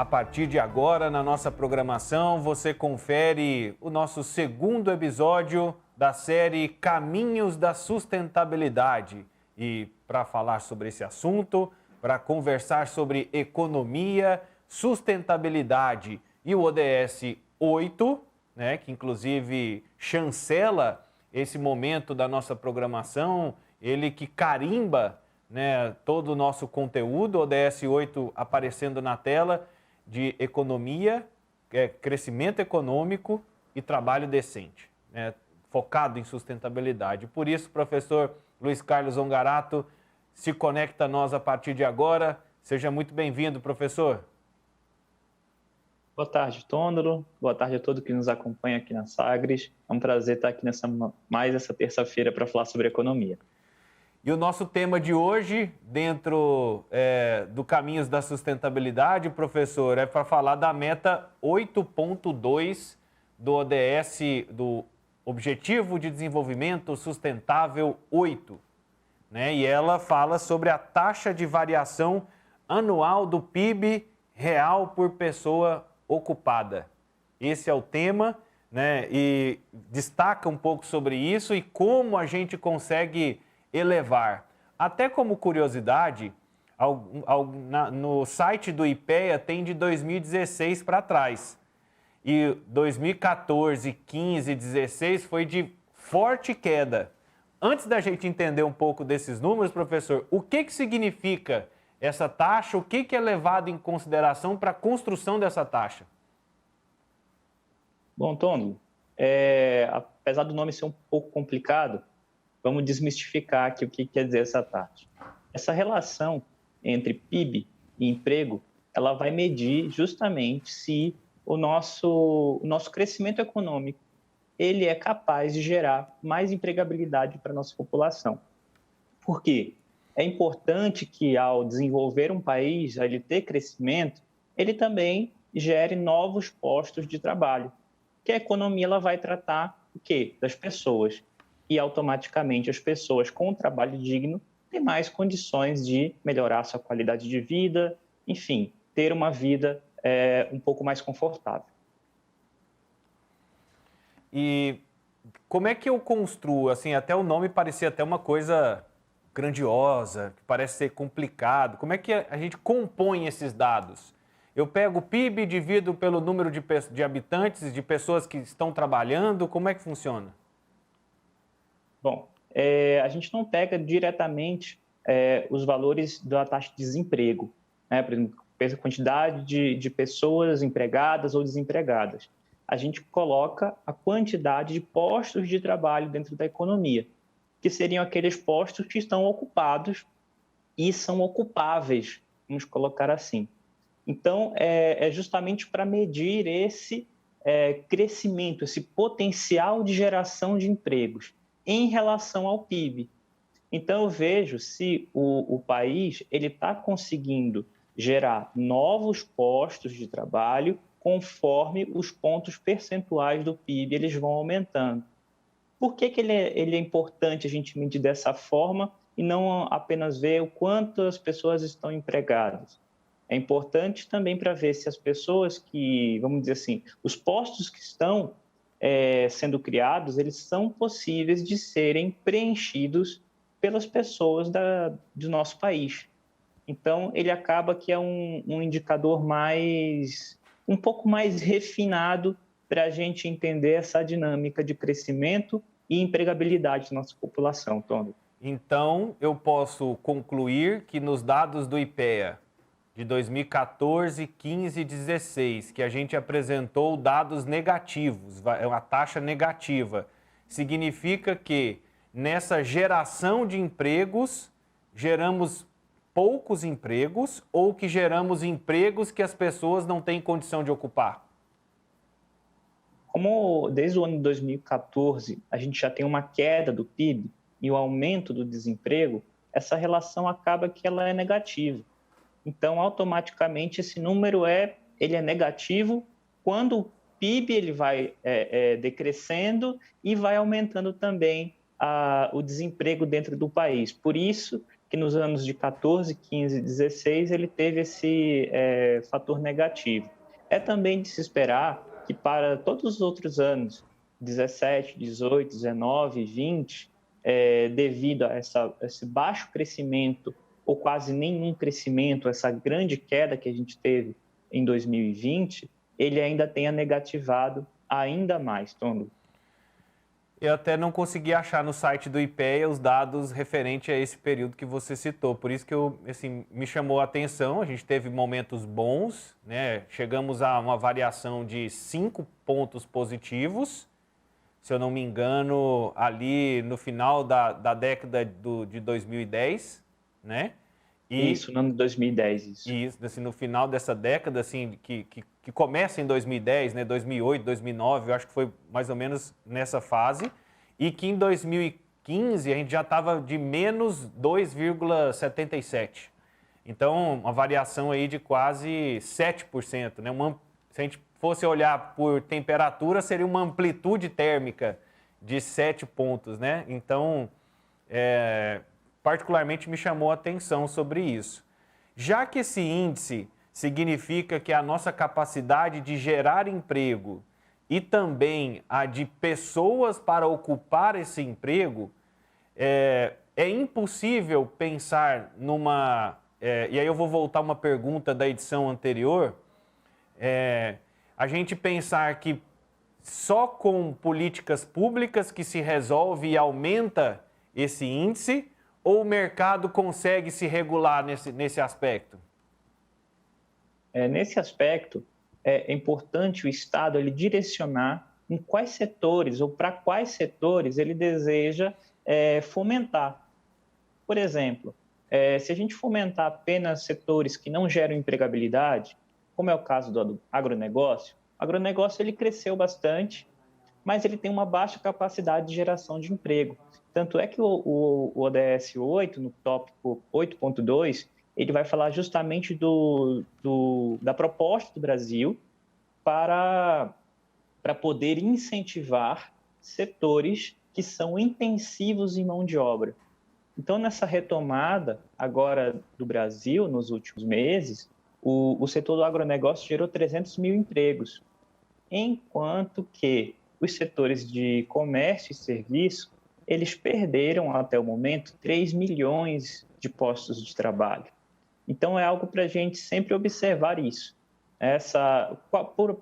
A partir de agora, na nossa programação, você confere o nosso segundo episódio da série Caminhos da Sustentabilidade. E para falar sobre esse assunto, para conversar sobre economia, sustentabilidade e o ODS 8, né, que inclusive chancela esse momento da nossa programação, ele que carimba, né, todo o nosso conteúdo, o ODS 8 aparecendo na tela, de economia, crescimento econômico e trabalho decente, né, focado em sustentabilidade. Por isso, professor Luiz Carlos Ongarato se conecta a nós a partir de agora. Seja muito bem-vindo, professor. Boa tarde, Tôndolo. Boa tarde a todos que nos acompanham aqui na Sagres. É um prazer estar aqui mais essa terça-feira para falar sobre economia. E o nosso tema de hoje, dentro do Caminhos da Sustentabilidade, professor, é para falar da meta 8.2 do ODS, do Objetivo de Desenvolvimento Sustentável 8. Né? E ela fala sobre a taxa de variação anual do PIB real por pessoa ocupada. Esse é o tema, né? E destaca um pouco sobre isso e como a gente consegue elevar. Até como curiosidade, no site do IPEA tem de 2016 para trás. E 2014, 15, 16 foi de forte queda. Antes da gente entender um pouco desses números, professor, o que significa essa taxa? O que é levado em consideração para a construção dessa taxa? Bom, Tôndolo, apesar do nome ser um pouco complicado, vamos desmistificar aqui o que quer dizer essa taxa. Essa relação entre PIB e emprego, ela vai medir justamente se o nosso crescimento econômico ele é capaz de gerar mais empregabilidade para a nossa população. Por quê? É importante que, ao desenvolver um país, ao ele ter crescimento, ele também gere novos postos de trabalho, que a economia ela vai tratar o quê? Das pessoas. E, automaticamente, as pessoas com trabalho digno têm mais condições de melhorar sua qualidade de vida, enfim, ter uma vida um pouco mais confortável. E como é que eu construo? Assim, até o nome parecia até uma coisa grandiosa, que parece ser complicado. Como é que a gente compõe esses dados? Eu pego o PIB, divido pelo número de habitantes, de pessoas que estão trabalhando, como é que funciona? Bom, a gente não pega diretamente os valores da taxa de desemprego, né? Por exemplo, a quantidade de pessoas empregadas ou desempregadas. A gente coloca a quantidade de postos de trabalho dentro da economia, que seriam aqueles postos que estão ocupados e são ocupáveis, vamos colocar assim. Então, é justamente para medir esse crescimento, esse potencial de geração de empregos em relação ao PIB. Então, eu vejo se o país está conseguindo gerar novos postos de trabalho conforme os pontos percentuais do PIB eles vão aumentando. Por que ele é importante a gente medir dessa forma e não apenas ver o quanto as pessoas estão empregadas? É importante também para ver se as pessoas que, vamos dizer assim, os postos que estão sendo criados, eles são possíveis de serem preenchidos pelas pessoas do nosso país. Então, ele acaba que é um indicador um pouco mais refinado para a gente entender essa dinâmica de crescimento e empregabilidade da nossa população, Tony. Então, eu posso concluir que nos dados do IPEA de 2014, 15 e 16, que a gente apresentou dados negativos, é uma taxa negativa, significa que nessa geração de empregos, geramos poucos empregos ou que geramos empregos que as pessoas não têm condição de ocupar? Como desde o ano de 2014 a gente já tem uma queda do PIB e o aumento do desemprego, essa relação acaba que ela é negativa. Então, automaticamente, esse número ele é negativo quando o PIB ele vai decrescendo e vai aumentando também o desemprego dentro do país. Por isso que nos anos de 14, 15 e 16 ele teve esse fator negativo. É também de se esperar que para todos os outros anos, 17, 18, 19, 20, devido a esse baixo crescimento ou quase nenhum crescimento, essa grande queda que a gente teve em 2020, ele ainda tenha negativado ainda mais, Tondo. Eu até não consegui achar no site do IPEA os dados referentes a esse período que você citou. Por isso que me chamou a atenção. A gente teve momentos bons, né? Chegamos a uma variação de 5 pontos positivos, se eu não me engano, ali no final da década de 2010, né? Isso, no ano de 2010, isso. Isso, assim, no final dessa década, assim, que começa em 2010, né, 2008, 2009, eu acho que foi mais ou menos nessa fase, e que em 2015 a gente já estava de menos 2,77. Então, uma variação aí de quase 7%, né? Se a gente fosse olhar por temperatura, seria uma amplitude térmica de 7 pontos, né? Então, particularmente me chamou a atenção sobre isso. Já que esse índice significa que a nossa capacidade de gerar emprego e também a de pessoas para ocupar esse emprego, é impossível pensar numa... e aí eu vou voltar a uma pergunta da edição anterior, a gente pensar que só com políticas públicas que se resolve e aumenta esse índice, ou o mercado consegue se regular nesse aspecto? Nesse aspecto, é importante o Estado ele direcionar em quais setores ou para quais setores ele deseja fomentar. Por exemplo, se a gente fomentar apenas setores que não geram empregabilidade, como é o caso do agronegócio, o agronegócio ele cresceu bastante, mas ele tem uma baixa capacidade de geração de emprego. Tanto é que o ODS 8, no tópico 8.2, ele vai falar justamente da proposta do Brasil para poder incentivar setores que são intensivos em mão de obra. Então, nessa retomada agora do Brasil, nos últimos meses, o setor do agronegócio gerou 300 mil empregos, enquanto que os setores de comércio e serviço, eles perderam até o momento 3 milhões de postos de trabalho. Então, é algo para a gente sempre observar isso.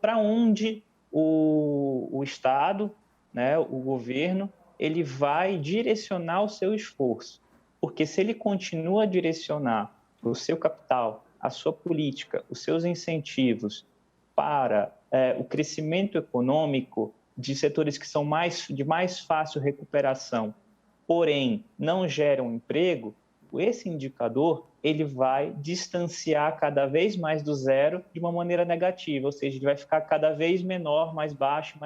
Para onde o Estado, né, o governo, ele vai direcionar o seu esforço. Porque se ele continua a direcionar o seu capital, a sua política, os seus incentivos para o crescimento econômico de setores que são de mais fácil recuperação, porém não geram emprego, esse indicador ele vai distanciar cada vez mais do zero de uma maneira negativa, ou seja, ele vai ficar cada vez menor, mais baixo,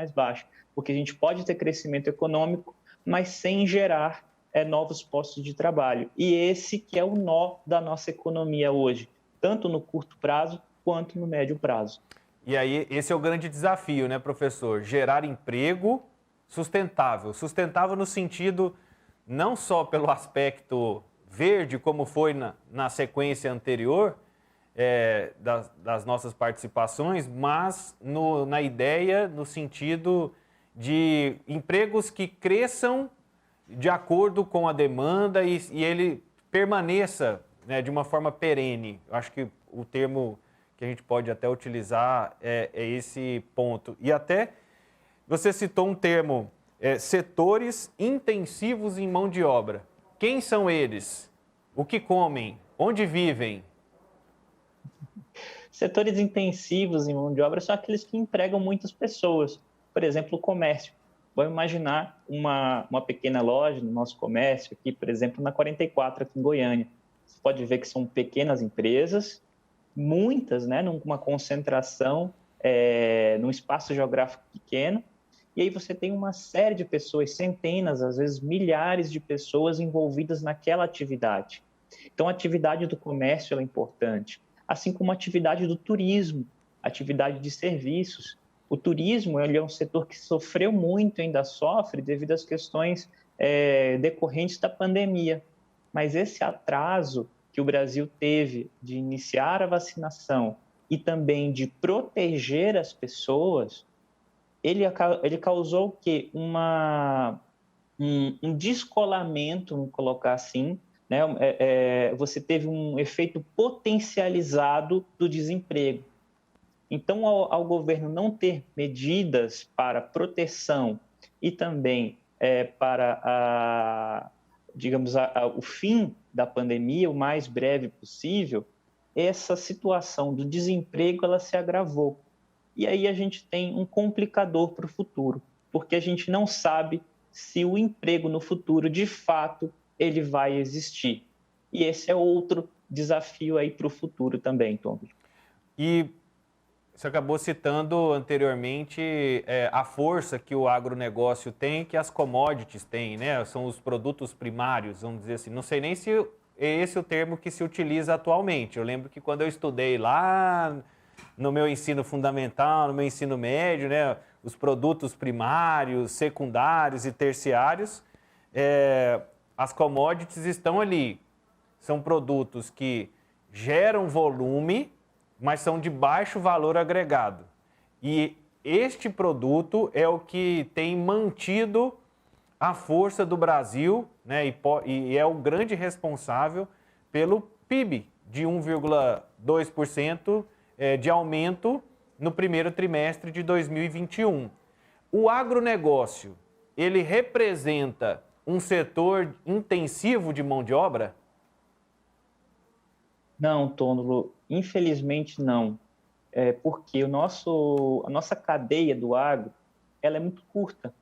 porque a gente pode ter crescimento econômico, mas sem gerar novos postos de trabalho. E esse que é o nó da nossa economia hoje, tanto no curto prazo quanto no médio prazo. E aí, esse é o grande desafio, né, professor? Gerar emprego sustentável. Sustentável no sentido não só pelo aspecto verde, como foi na sequência anterior das nossas participações, mas na ideia, no sentido de empregos que cresçam de acordo com a demanda e ele permaneça, né, de uma forma perene. Eu acho que o termo que a gente pode até utilizar é esse ponto. E até você citou um termo, setores intensivos em mão de obra. Quem são eles? O que comem? Onde vivem? Setores intensivos em mão de obra são aqueles que empregam muitas pessoas. Por exemplo, o comércio. Vamos imaginar uma pequena loja no nosso comércio aqui, por exemplo, na 44, aqui em Goiânia. Você pode ver que são pequenas empresas, muitas, né, numa concentração, num espaço geográfico pequeno, e aí você tem uma série de pessoas, centenas, às vezes milhares de pessoas envolvidas naquela atividade. Então, a atividade do comércio é importante, assim como a atividade do turismo, atividade de serviços. O turismo ele é um setor que sofreu muito, ainda sofre, devido às questões decorrentes da pandemia. mas esse atraso que o Brasil teve de iniciar a vacinação e também de proteger as pessoas, ele causou o quê? Um descolamento, vamos colocar assim, né? Você teve um efeito potencializado do desemprego. Então, ao governo não ter medidas para proteção e também para, digamos, o fim da pandemia o mais breve possível, essa situação do desemprego ela se agravou. E aí a gente tem um complicador para o futuro, porque a gente não sabe se o emprego no futuro, de fato, ele vai existir. E esse é outro desafio aí para o futuro também, Tom. E você acabou citando anteriormente a força que o agronegócio tem, que as commodities têm, né? São os produtos primários, vamos dizer assim. Não sei nem se é esse o termo que se utiliza atualmente. Eu lembro que quando eu estudei lá no meu ensino fundamental, no meu ensino médio, né? Os produtos primários, secundários e terciários, as commodities estão ali. São produtos que geram volume, mas são de baixo valor agregado. E este produto é o que tem mantido a força do Brasil, né, e é o grande responsável pelo PIB de 1,2% de aumento no primeiro trimestre de 2021. O agronegócio, ele representa um setor intensivo de mão de obra? Não, Tônulo, infelizmente não. Porque a nossa cadeia do agro ela é muito curta.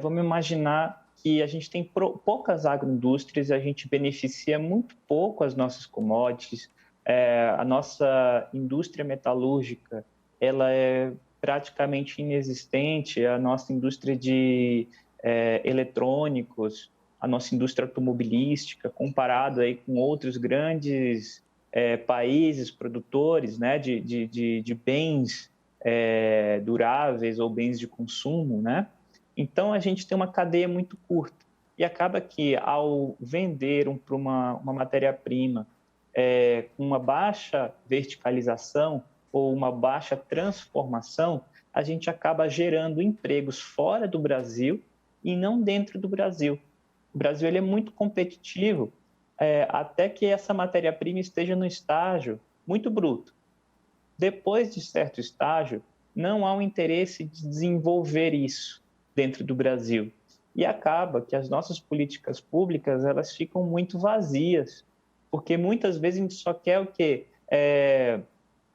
Vamos imaginar que a gente tem poucas agroindústrias, a gente beneficia muito pouco as nossas commodities, a nossa indústria metalúrgica ela é praticamente inexistente, a nossa indústria de eletrônicos, a nossa indústria automobilística, comparado aí com outros grandes países produtores, né, de bens duráveis ou bens de consumo, né? Então, a gente tem uma cadeia muito curta e acaba que, ao vender para uma matéria-prima com uma baixa verticalização ou uma baixa transformação, a gente acaba gerando empregos fora do Brasil e não dentro do Brasil. O Brasil ele é muito competitivo até que essa matéria-prima esteja no estágio muito bruto. Depois de certo estágio, não há um interesse de desenvolver isso dentro do Brasil. E acaba que as nossas políticas públicas elas ficam muito vazias, porque muitas vezes a gente só quer o quê?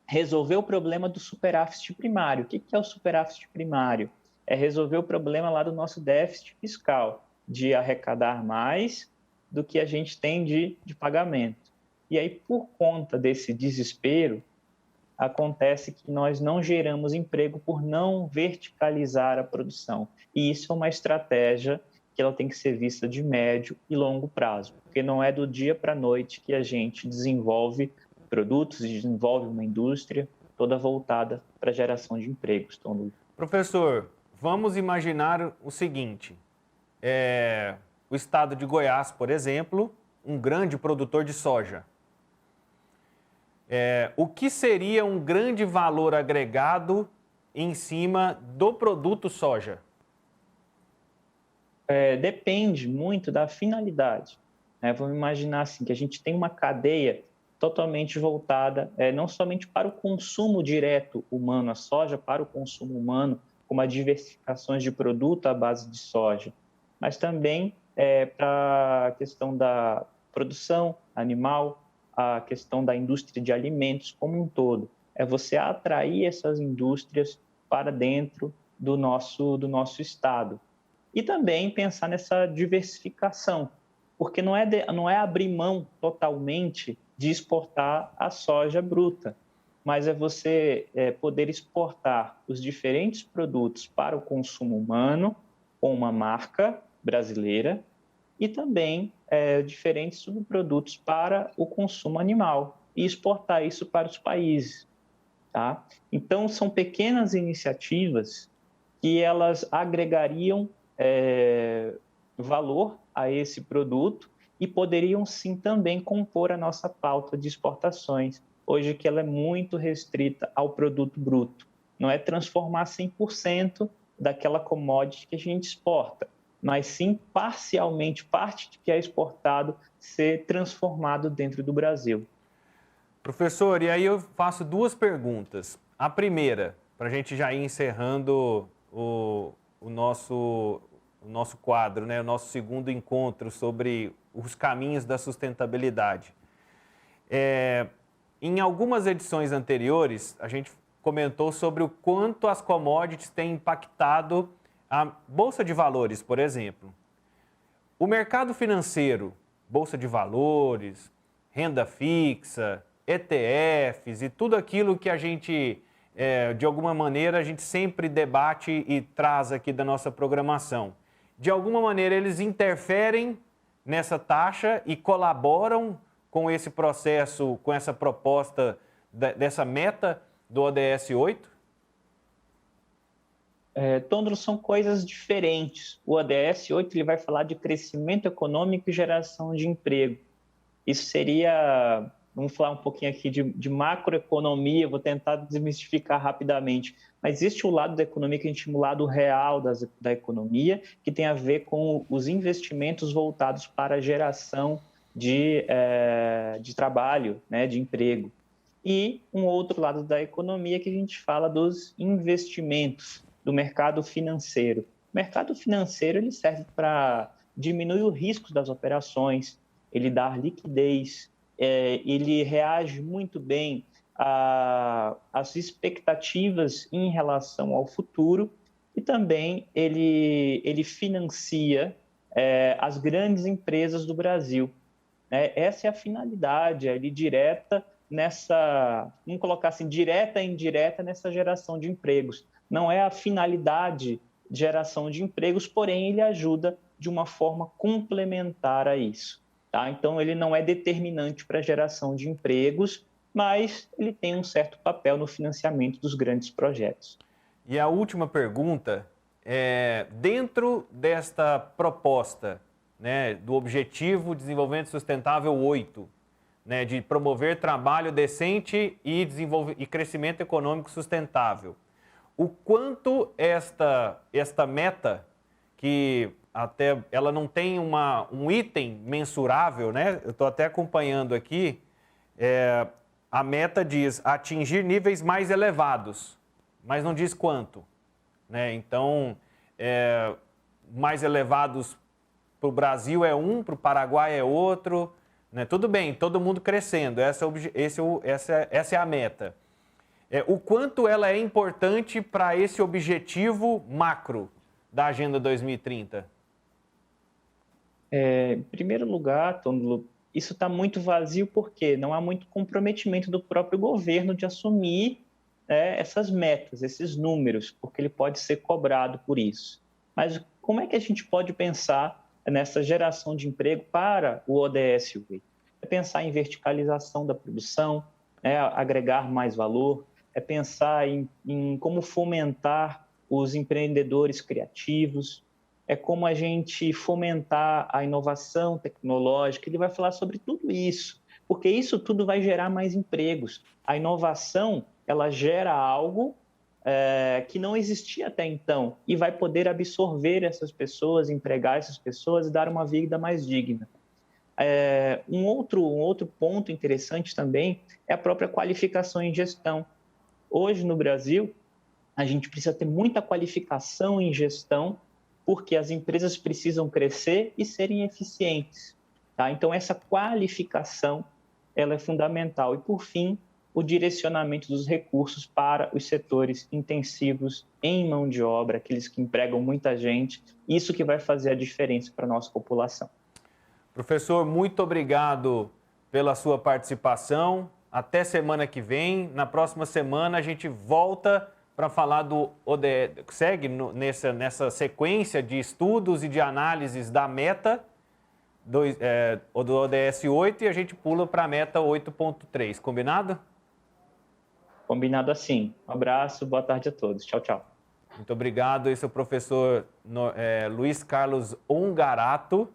Resolver o problema do superávit primário. O que é o superávit primário? É resolver o problema lá do nosso déficit fiscal, de arrecadar mais do que a gente tem de pagamento. E aí, por conta desse desespero, acontece que nós não geramos emprego por não verticalizar a produção. E isso é uma estratégia que ela tem que ser vista de médio e longo prazo, porque não é do dia para a noite que a gente desenvolve produtos, desenvolve uma indústria toda voltada para a geração de empregos. Professor, vamos imaginar o seguinte, o estado de Goiás, por exemplo, um grande produtor de soja. O que seria um grande valor agregado em cima do produto soja? Depende muito da finalidade. Vamos imaginar assim, que a gente tem uma cadeia totalmente voltada não somente para o consumo direto humano, a soja para o consumo humano, como a diversificações de produto à base de soja, mas também para a questão da produção animal, a questão da indústria de alimentos como um todo. É você atrair essas indústrias para dentro do nosso estado. E também pensar nessa diversificação, porque não é abrir mão totalmente de exportar a soja bruta, mas é você poder exportar os diferentes produtos para o consumo humano com uma marca brasileira e também diferentes subprodutos para o consumo animal e exportar isso para os países. Tá? Então, são pequenas iniciativas que elas agregariam valor a esse produto e poderiam sim também compor a nossa pauta de exportações, hoje que ela é muito restrita ao produto bruto. Não é transformar 100% daquela commodity que a gente exporta, mas sim parcialmente, parte do que é exportado ser transformado dentro do Brasil. Professor, e aí eu faço duas perguntas. A primeira, para a gente já ir encerrando o nosso quadro, né? O nosso segundo encontro sobre os caminhos da sustentabilidade. Em algumas edições anteriores, a gente comentou sobre o quanto as commodities têm impactado a Bolsa de Valores, por exemplo. O mercado financeiro, Bolsa de Valores, renda fixa, ETFs e tudo aquilo que a gente, de alguma maneira, a gente sempre debate e traz aqui da nossa programação. De alguma maneira, eles interferem nessa taxa e colaboram com esse processo, com essa proposta dessa meta do ODS 8? Tondro, são coisas diferentes. O ODS 8 ele vai falar de crescimento econômico e geração de emprego. Isso seria, vamos falar um pouquinho aqui de macroeconomia, vou tentar desmistificar rapidamente, mas existe o lado da economia que a gente chama o lado real da economia, que tem a ver com os investimentos voltados para a geração de trabalho, né, de emprego. E um outro lado da economia que a gente fala dos investimentos, do mercado financeiro. O mercado financeiro ele serve para diminuir o risco das operações, ele dá liquidez, ele reage muito bem às expectativas em relação ao futuro e também ele financia as grandes empresas do Brasil. Essa é a finalidade, ele direta nessa, vamos colocar assim, direta e indireta nessa geração de empregos. Não é a finalidade de geração de empregos, porém ele ajuda de uma forma complementar a isso. Tá? Então, ele não é determinante para a geração de empregos, mas ele tem um certo papel no financiamento dos grandes projetos. E a última pergunta é, dentro desta proposta, né, do Objetivo de Desenvolvimento Sustentável 8, né, de promover trabalho decente e crescimento econômico sustentável, o quanto esta meta, que até ela não tem um item mensurável, né? Eu estou até acompanhando aqui, a meta diz atingir níveis mais elevados, mas não diz quanto, né? Então, mais elevados para o Brasil é um, para o Paraguai é outro, né? Tudo bem, todo mundo crescendo, essa é a meta. O quanto ela é importante para esse objetivo macro da Agenda 2030? Em primeiro lugar, Tondolo, isso está muito vazio porque não há muito comprometimento do próprio governo de assumir essas metas, esses números, porque ele pode ser cobrado por isso. Mas como é que a gente pode pensar nessa geração de emprego para o ODS 8? É pensar em verticalização da produção, agregar mais valor, é pensar em como fomentar os empreendedores criativos, é como a gente fomentar a inovação tecnológica. Ele vai falar sobre tudo isso, porque isso tudo vai gerar mais empregos. A inovação, ela gera algo que não existia até então e vai poder absorver essas pessoas, empregar essas pessoas e dar uma vida mais digna. Um outro ponto interessante também é a própria qualificação em gestão. Hoje, no Brasil, a gente precisa ter muita qualificação em gestão, porque as empresas precisam crescer e serem eficientes. Tá? Então, essa qualificação ela é fundamental. E, por fim, o direcionamento dos recursos para os setores intensivos em mão de obra, aqueles que empregam muita gente. Isso que vai fazer a diferença para a nossa população. Professor, muito obrigado pela sua participação. Até semana que vem. Na próxima semana a gente volta para falar do ODS, segue nessa sequência de estudos e de análises da meta do ODS 8 e a gente pula para a meta 8.3. Combinado? Combinado assim. Um abraço, boa tarde a todos. Tchau, tchau. Muito obrigado. Esse é o professor Luiz Carlos Ongarato.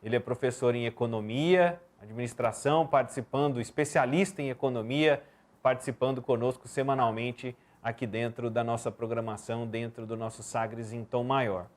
Ele é professor em economia, administração, participando, especialista em economia, participando conosco semanalmente aqui dentro da nossa programação, dentro do nosso Sagres em Tom Maior.